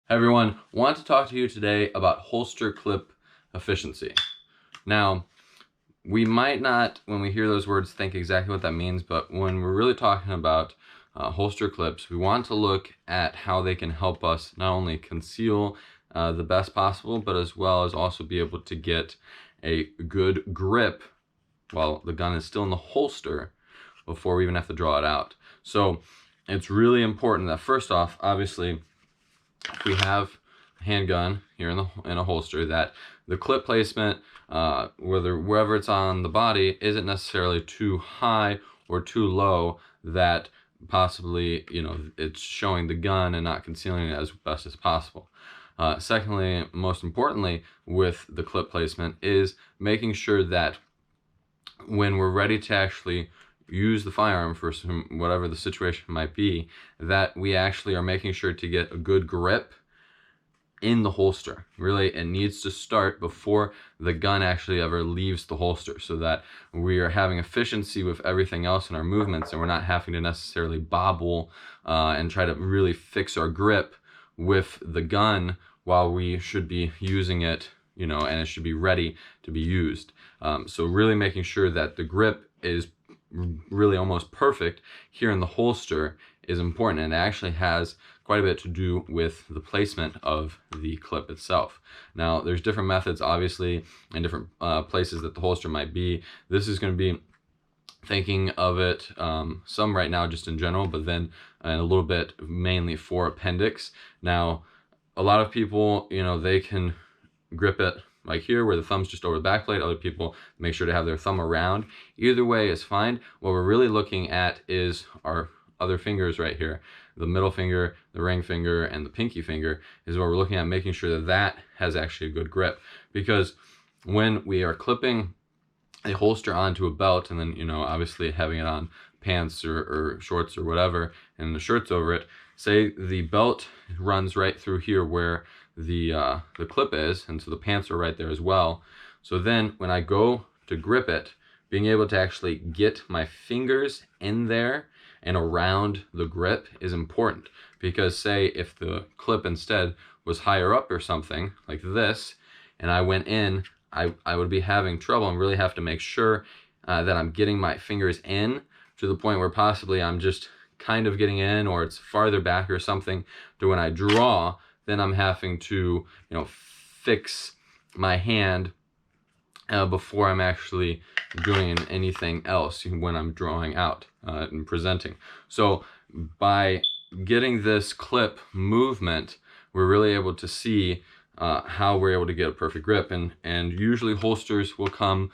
Hey everyone, want to talk to you today about holster clip efficiency. Now, we might not, when we hear those words, think exactly what that means, but when we're really talking about holster clips, we want to look at how they can help us not only conceal the best possible, but as well as also be able to get a good grip while the gun is still in the holster before we even have to draw it out. So it's really important that first off, obviously, if we have a handgun here in a holster, that the clip placement, wherever it's on the body, isn't necessarily too high or too low that possibly, it's showing the gun and not concealing it as best as possible. Secondly, most importantly, with the clip placement is making sure that when we're ready to actually use the firearm for whatever the situation might be, that we actually are making sure to get a good grip in the holster. Really, it needs to start before the gun actually ever leaves the holster, so that we are having efficiency with everything else in our movements, and we're not having to necessarily bobble and try to really fix our grip with the gun while we should be using it, and it should be ready to be used. So really making sure that the grip is really almost perfect here in the holster is important, and it actually has quite a bit to do with the placement of the clip itself. Now, there's different methods, obviously, and different places that the holster might be. This is going to be thinking of it some right now just in general, but then a little bit mainly for appendix. Now, a lot of people, they can grip it like here where the thumb's just over the back plate. Other people make sure to have their thumb around. Either way is fine. What we're really looking at is our other fingers right here. The middle finger, the ring finger, and the pinky finger is what we're looking at, making sure that that has actually a good grip. Because when we are clipping a holster onto a belt, and then, obviously having it on pants or shorts or whatever, and the shirt's over it, say the belt runs right through here where the clip is, and so the pants are right there as well. So then when I go to grip it, being able to actually get my fingers in there and around the grip is important, because say if the clip instead was higher up or something like this, and I went in, I would be having trouble and really have to make sure that I'm getting my fingers in to the point where possibly I'm just kind of getting in, or it's farther back or something, to when I draw, then I'm having to, fix my hand before I'm actually doing anything else when I'm drawing out and presenting. So by getting this clip movement, we're really able to see how we're able to get a perfect grip, and usually holsters will come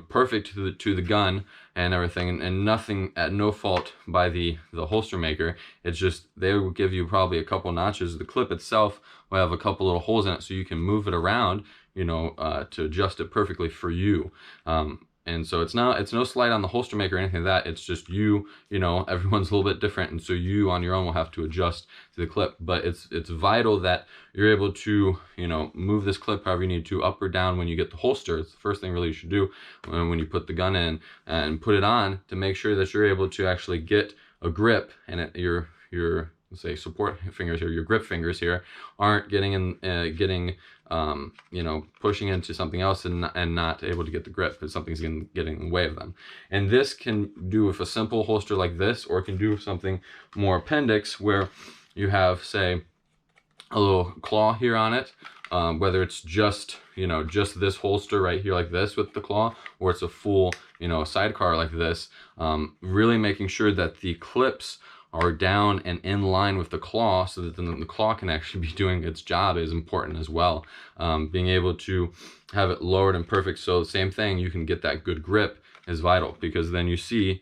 perfect to the gun and everything, and nothing at no fault by the holster maker. It's just they will give you probably a couple notches. The clip itself will have a couple little holes in it, so you can move it around to adjust it perfectly for you. And so it's no slight on the holster maker or anything like that. It's just everyone's a little bit different, and so you on your own will have to adjust to the clip. But it's vital that you're able to move this clip however you need to, up or down when you get the holster. It's the first thing really you should do when you put the gun in and put it on, to make sure that you're able to actually get a grip, and your say support fingers here, your grip fingers here, aren't getting pushing into something else and not able to get the grip because something's getting in the way of them. And this can do with a simple holster like this, or it can do with something more appendix, where you have, say, a little claw here on it, whether it's just this holster right here like this with the claw, or it's a full sidecar like this. Really making sure that the clips are down and in line with the claw, so that then the claw can actually be doing its job, is important as well. Being able to have it lowered and perfect, so the same thing, you can get that good grip, is vital, because then you see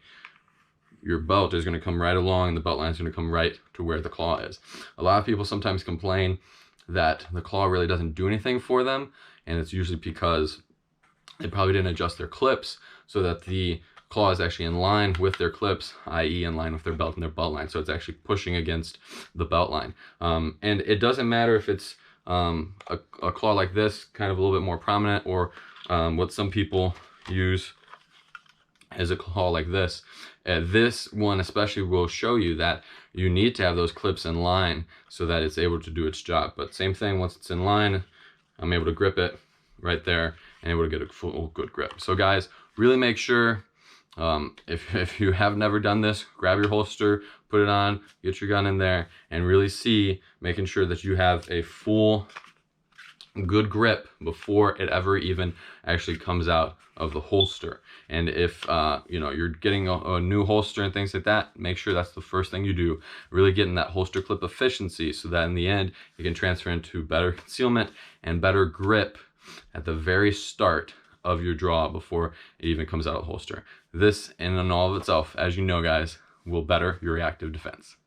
your belt is going to come right along, and the belt line is going to come right to where the claw is. A lot of people sometimes complain that the claw really doesn't do anything for them, and it's usually because they probably didn't adjust their clips so that the claw is actually in line with their clips, i.e. in line with their belt and their belt line, so it's actually pushing against the belt line. And it doesn't matter if it's a claw like this, kind of a little bit more prominent, or what some people use is a claw like this. This one especially will show you that you need to have those clips in line so that it's able to do its job. But same thing, once it's in line, I'm able to grip it right there and able to get a full good grip. So guys, really make sure, if you have never done this, grab your holster, put it on, get your gun in there, and really see, making sure that you have a full good grip before it ever even actually comes out of the holster. And if you know, you're getting a new holster and things like that, make sure that's the first thing you do. Really getting that holster clip efficiency so that in the end you can transfer into better concealment and better grip at the very start of your draw before it even comes out of the holster. This in and all of itself, as you know guys, will better your reactive defense.